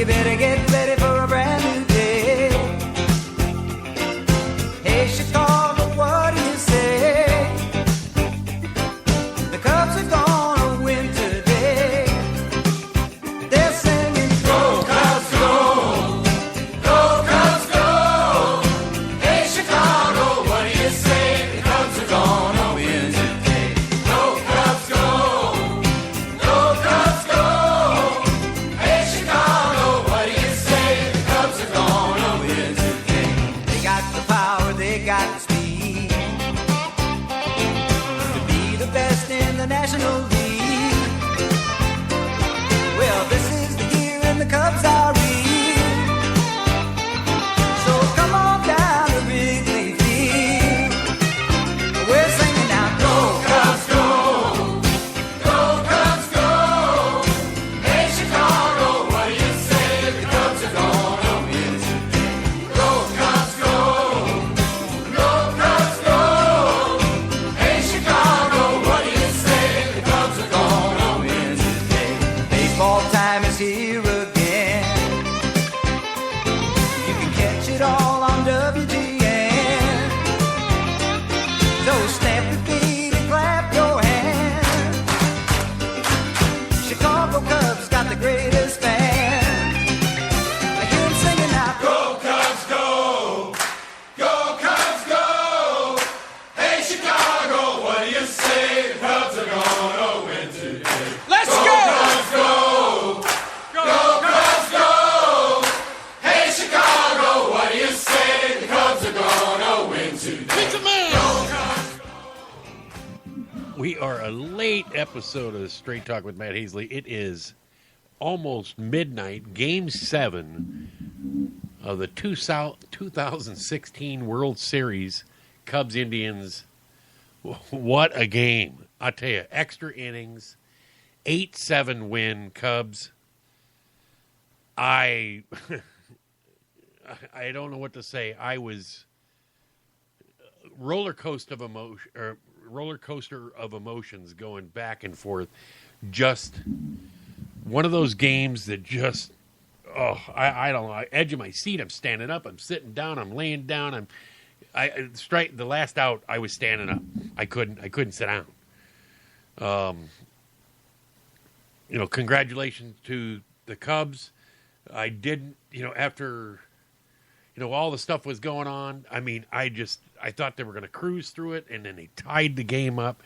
You better get ready for a brand new day. Hey, Chicago, what do you say? The Cubs are gonna win today. They're singing, go Cubs, go! Go Cubs, go! Hey, Chicago, what do you say? The Cubs are gonna win today. Go Cubs, go! Go Cubs, go! Hey, Chicago, what do you say? The Cubs are gonna win today. They got the power, they got the speed to be the best in the National League. Well, this is the year and the Cubs are in. So come on down to Wrigley Field. We're singing now, go Cubs, go! Go Cubs, go! Hey, Chicago, what do you say? The Cubs are gonna win today. Go Cubs, go! Go Cubs, go! Hey, Chicago, what do you say? The Cubs are gonna win today. Baseball time is here again. You can catch it all on WGN. So stamp your feet and clap your hands. Chicago Cubs got the greatest fans. I hear 'em singing now. Go Cubs, go! Go Cubs, go! Hey, Chicago, what do you say? The Cubs are gonna win today. Let's Go go! Cubs, go! Go Cubs, go! Hey, Chicago, what do you say? The Cubs are gonna win today. Pizza Man! We are a late episode of Straight Talk with Matt Hasley. It is almost midnight, Game 7 of the 2016 World Series, Cubs-Indians. What a game. I tell you, extra innings, 8-7 win, Cubs. I don't know what to say. I was roller coaster of emotions going back and forth. Just one of those games that just, I don't know. Edge of my seat. I'm standing up. I'm sitting down. I'm laying down. Straight the last out. I was standing up. I couldn't sit down. Congratulations to the Cubs. I didn't, after, all the stuff was going on. I mean, I thought they were going to cruise through it, and then they tied the game up.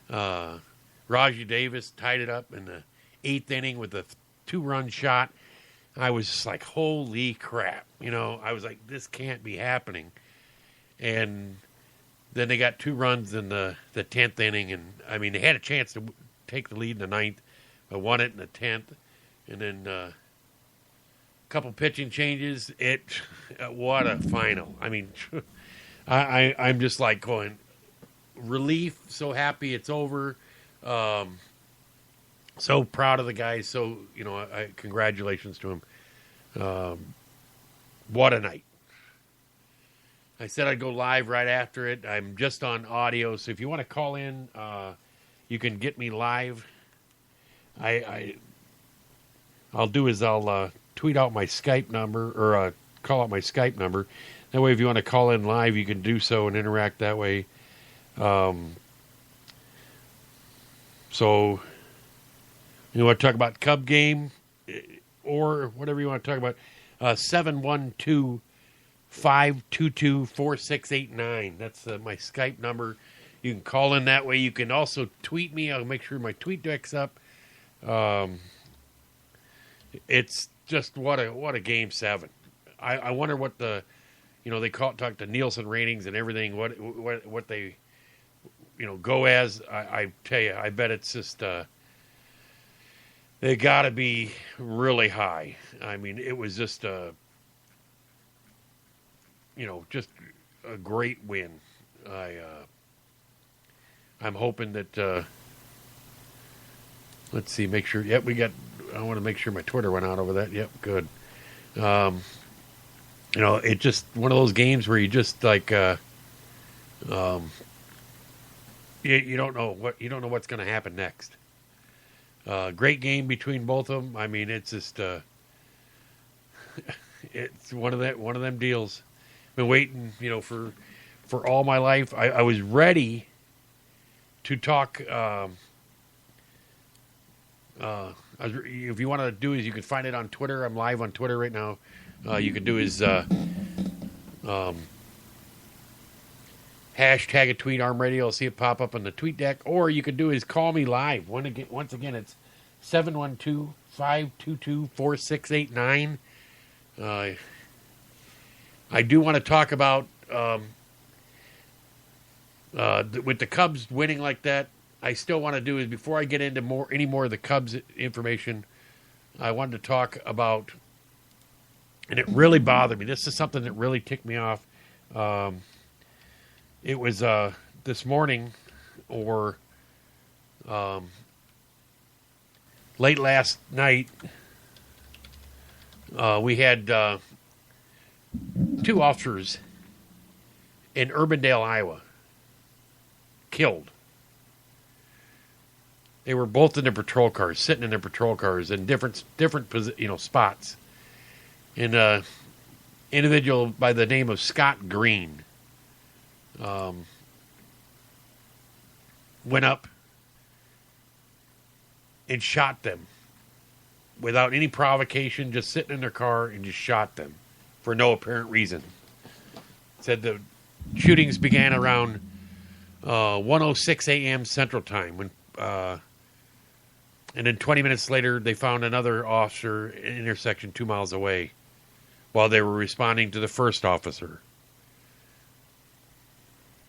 Rajai Davis tied it up in the 8th inning with a 2-run shot. I was just like, holy crap. I was like, this can't be happening. And then they got 2 runs in the 10th inning, and, I mean, they had a chance to take the lead in the 9th, but won it in the 10th. And then couple pitching changes. What a final. I mean, I'm just like going relief, so happy it's over. So proud of the guys. So, congratulations to him. What a night. I said I'd go live right after it. I'm just on audio, so if you want to call in, you can get me live. I'll do is I'll tweet out my Skype number, or call out my Skype number. That way, if you want to call in live, you can do so and interact that way. So, you want to talk about Cub game, or whatever you want to talk about, 712-522-4689. That's my Skype number. You can call in that way. You can also tweet me. I'll make sure my tweet deck's up. It's just what a Game 7. I wonder what the, they talk to Nielsen ratings and everything. What they, go as. I tell you, I bet it's just they got to be really high. I mean, it was just just a great win. I'm hoping that. Let's see. Make sure. Yep, we got. I want to make sure my Twitter went out over that. Yep, good. It's just one of those games where you just like, you don't know what's going to happen next. Great game between both of them. I mean, it's just, it's one of them deals. Been waiting, for all my life. I was ready to talk. If you want to do is, you can find it on Twitter. I'm live on Twitter right now. You can do is hashtag a tweet Arm Radio. I'll see it pop up on the tweet deck. Or you can do is call me live. Once again, it's 712-522-4689. I do want to talk about with the Cubs winning like that. I still want to do is, before I get into any more of the Cubs information, I wanted to talk about, and it really bothered me. This is something that really ticked me off. It was this morning, or late last night. We had 2 officers in Urbandale, Iowa, killed. They were both in their patrol cars, sitting in their patrol cars in different spots. And an individual by the name of Scott Green went up and shot them without any provocation, just sitting in their car, and just shot them for no apparent reason. Said the shootings began around 1:06 a.m. Central Time, and then 20 minutes later, they found another officer in an intersection 2 miles away while they were responding to the first officer.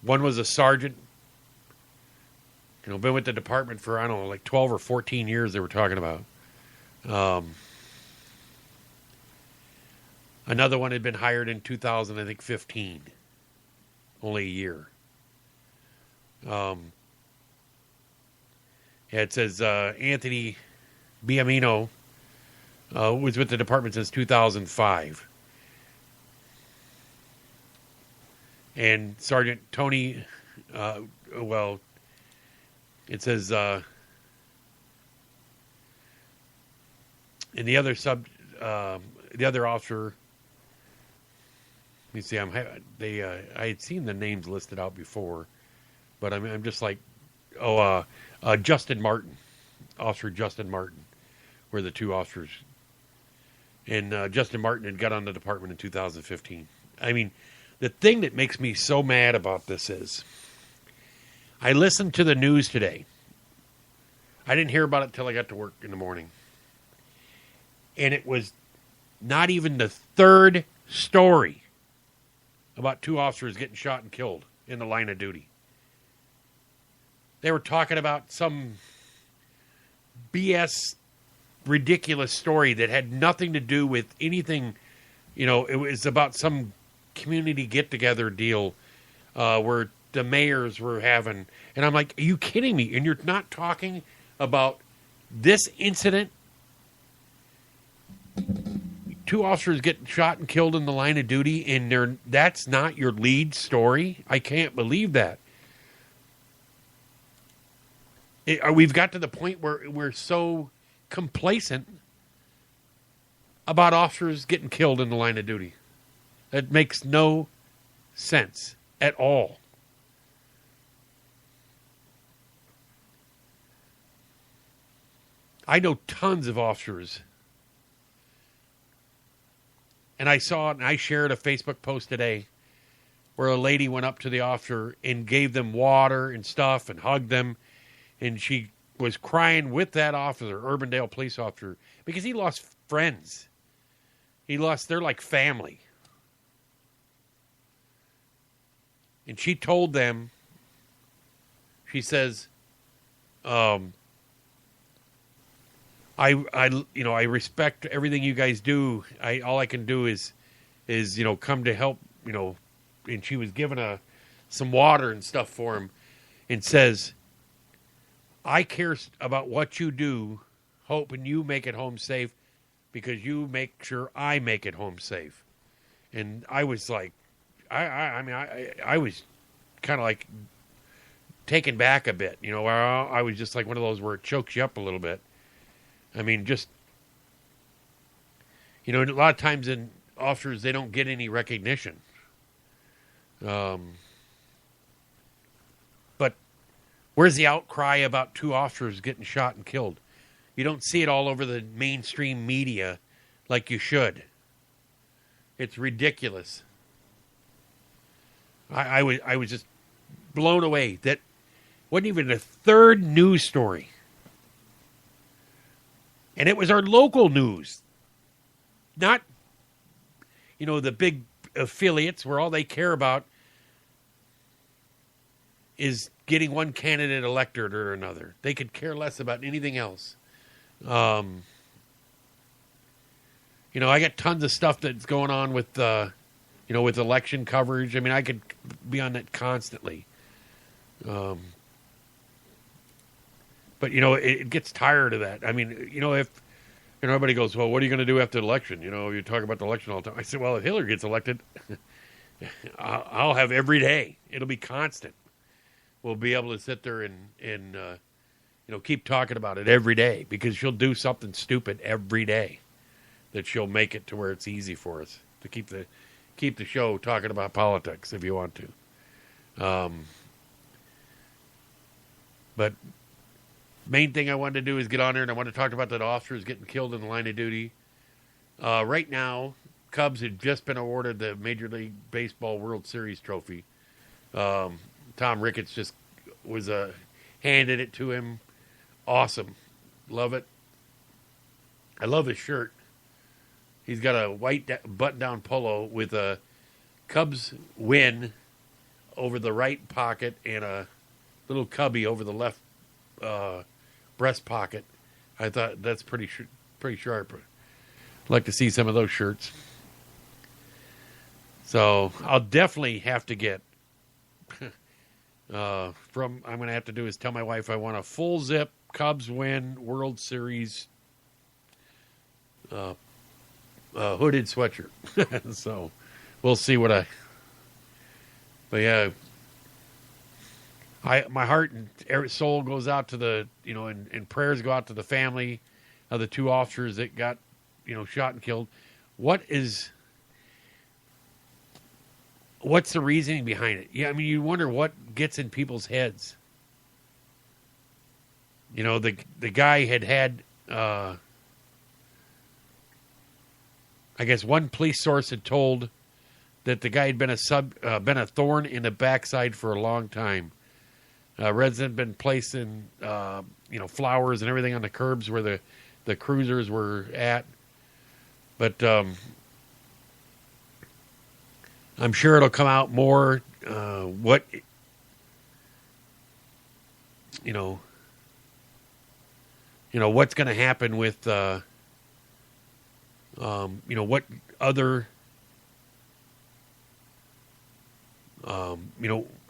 One was a sergeant, been with the department for, 12 or 14 years they were talking about. Another one had been hired in 2015, only a year. It says Anthony Biamino was with the department since 2005. And Sergeant Tony, it says, and the other officer, let me see, I had seen the names listed out before, but I'm just like, Justin Martin, Officer Justin Martin, were the 2 officers. And Justin Martin had got on the department in 2015. I mean, the thing that makes me so mad about this is, I listened to the news today. I didn't hear about it till I got to work in the morning. And it was not even the 3rd story about 2 officers getting shot and killed in the line of duty. They were talking about some BS, ridiculous story that had nothing to do with anything. It was about some community get-together deal where the mayors were having. And I'm like, are you kidding me? And you're not talking about this incident? 2 officers getting shot and killed in the line of duty, and that's not your lead story? I can't believe that. We've got to the point where we're so complacent about officers getting killed in the line of duty. That makes no sense at all. I know tons of officers, and I saw it, and I shared a Facebook post today where a lady went up to the officer and gave them water and stuff and hugged them. And she was crying with that officer, Urbandale police officer, because he lost friends. They're like family. And she told them, she says, I respect everything you guys do. All I can do is come to help, and she was given some water and stuff for him, and says, I care about what you do, hoping you make it home safe, because you make sure I make it home safe. And I was like, I was kind of like taken back a bit, where I was just like one of those where it chokes you up a little bit. I mean, just, You know, a lot of times in officers, they don't get any recognition. But where's the outcry about 2 officers getting shot and killed? You don't see it all over the mainstream media like you should. It's ridiculous. I was just blown away. That wasn't even the 3rd news story. And it was our local news. Not, the big affiliates where all they care about is getting one candidate elected or another. They could care less about anything else. I got tons of stuff that's going on with, with election coverage. I mean, I could be on that constantly. But, it gets tired of that. I mean, if everybody goes, well, what are you going to do after the election? You talk about the election all the time. I said, well, if Hillary gets elected, I'll have every day. It'll be constant. We'll be able to sit there and keep talking about it every day because she'll do something stupid every day that she'll make it to where it's easy for us to keep the show talking about politics if you want to. But main thing I wanted to do is get on there, and I want to talk about that officers getting killed in the line of duty. Right now, Cubs had just been awarded the Major League Baseball World Series trophy. Tom Ricketts just was handed it to him. Awesome. Love it. I love his shirt. He's got a white button-down polo with a Cubs win over the right pocket and a little cubby over the left breast pocket. I thought that's pretty sharp. I'd like to see some of those shirts. So I'll definitely have to get I'm going to have to do is tell my wife I want a full zip Cubs win World Series hooded sweatshirt. So we'll see but yeah, my heart and soul goes out to the, and prayers go out to the family of the 2 officers that got, shot and killed. What's the reasoning behind it? Yeah, I mean, you wonder what gets in people's heads. The guy had I guess one police source had told that the guy had been a thorn in the backside for a long time. Resident had been placing, flowers and everything on the curbs where the cruisers were at. But I'm sure it'll come out more. What's going to happen with, what other,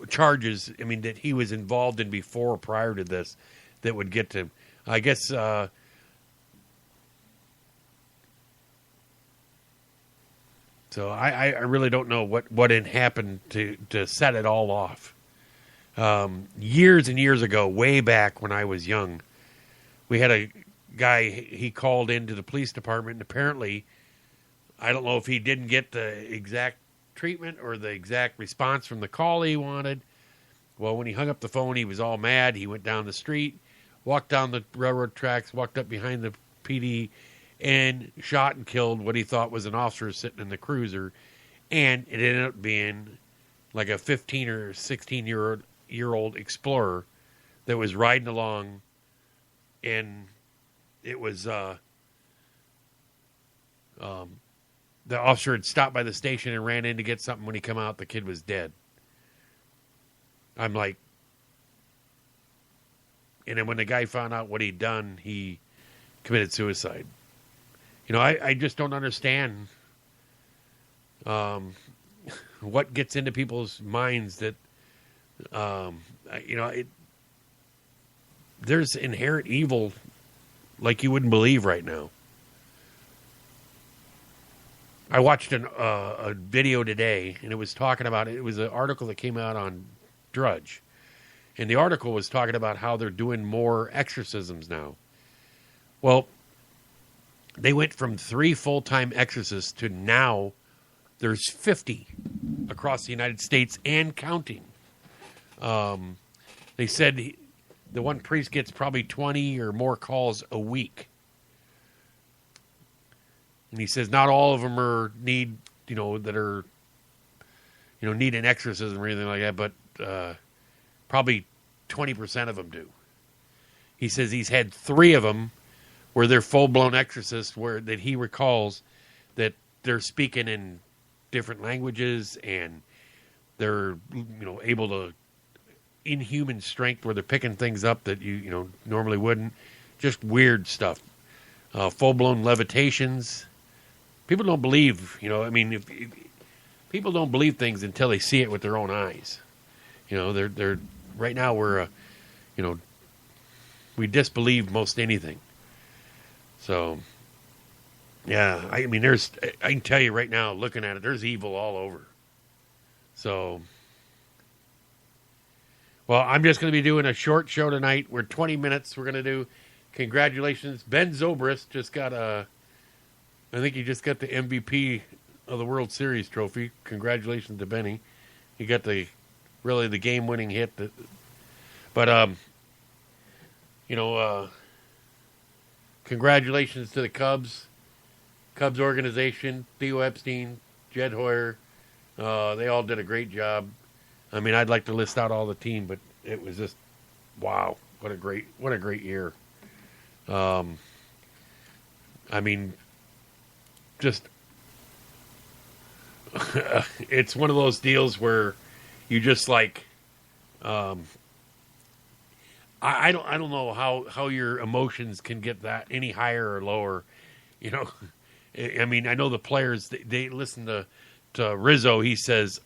charges, that he was involved in before, prior to this, that would get to him. I guess, so I really don't know what had happened to set it all off. Years and years ago, way back when I was young, we had a guy, he called into the police department, and apparently, I don't know if he didn't get the exact treatment or the exact response from the call he wanted. Well, when he hung up the phone, he was all mad. He went down the street, walked down the railroad tracks, walked up behind the PD, and shot and killed what he thought was an officer sitting in the cruiser. And it ended up being like a 15 or 16-year-old Explorer that was riding along, and it was the officer had stopped by the station and ran in to get something. When he come out, the kid was dead. I'm like, and then when the guy found out what he'd done, he committed suicide. I just don't understand what gets into people's minds that, there's inherent evil like you wouldn't believe right now. I watched a video today, and it was talking about it. It was an article that came out on Drudge, and the article was talking about how they're doing more exorcisms now. Well, They went from 3 full-time exorcists to now there's 50 across the United States and counting. They said the one priest gets probably 20 or more calls a week. And he says not all of them need an exorcism or anything like that, but probably 20% of them do. He says he's had 3 of them where they're full-blown exorcists, that he recalls that they're speaking in different languages and they're able to inhuman strength where they're picking things up that you normally wouldn't. Just weird stuff. Full-blown levitations. People don't believe, if people don't believe things until they see it with their own eyes. They're right now we disbelieve most anything. So, yeah, I can tell you right now, looking at it, there's evil all over. So, well, I'm just going to be doing a short show tonight. We're 20 minutes. We're going to do congratulations. Ben Zobrist I think he just got the MVP of the World Series trophy. Congratulations to Benny. He got the game-winning hit. Congratulations to the Cubs organization, Theo Epstein, Jed Hoyer. They all did a great job. I'd like to list out all the team, but it was just, wow, what a great year. Just it's one of those deals where you just like, I don't know how your emotions can get that any higher or lower. I know the players, they listen to Rizzo. He says,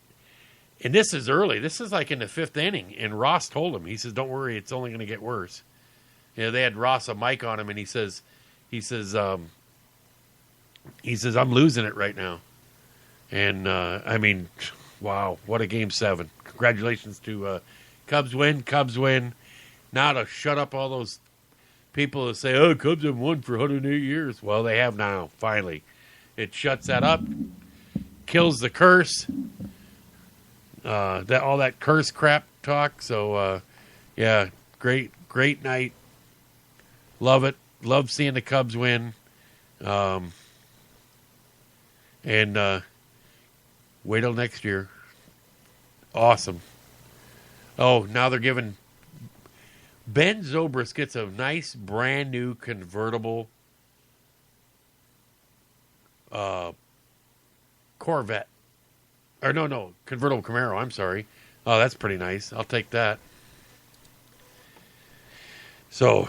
and this is early. This is like in the 5th inning. And Ross told him, he says, don't worry, it's only going to get worse. They had Ross a mic on him, and he says, I'm losing it right now. And, wow, what a Game 7. Congratulations to Cubs win. Now to shut up all those people that say, oh, Cubs have won for 108 years. Well, they have now, finally. It shuts that up, kills the curse, all that curse crap talk. So, yeah, great night. Love it. Love seeing the Cubs win. And wait till next year. Awesome. Oh, now they're giving Ben Zobrist gets a nice brand new convertible Corvette. Or no, convertible Camaro, I'm sorry. Oh, that's pretty nice. I'll take that. So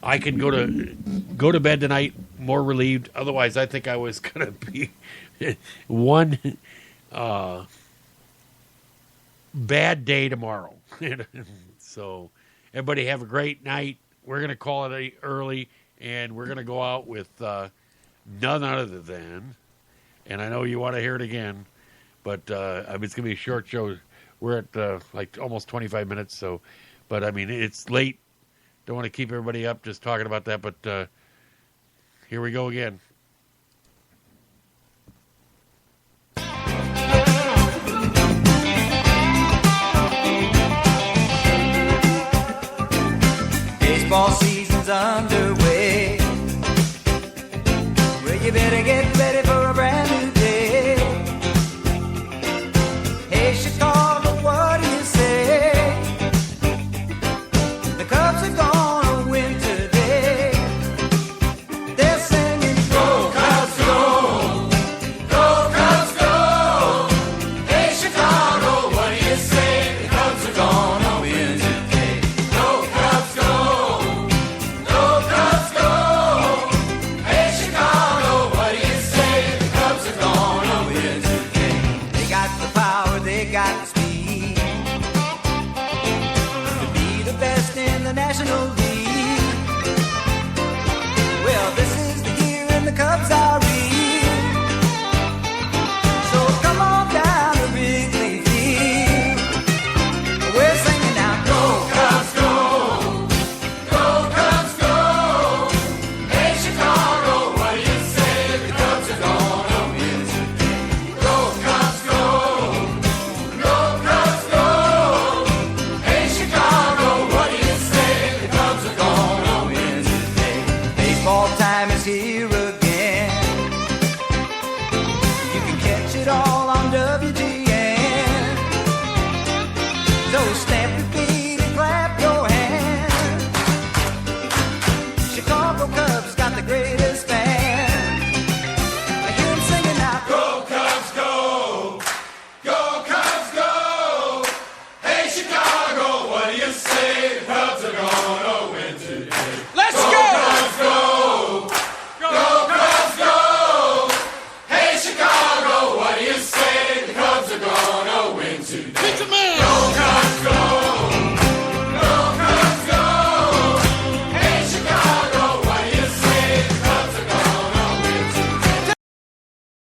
I can go to bed tonight more relieved. Otherwise, I think I was going to be one bad day tomorrow. So everybody have a great night. We're going to call it early, and we're going to go out with none other than, and I know you want to hear it again, but it's going to be a short show. We're at like almost 25 minutes, so, but it's late. Don't want to keep everybody up just talking about that, but here we go again. Baseball season's underway. Well, you better get ready for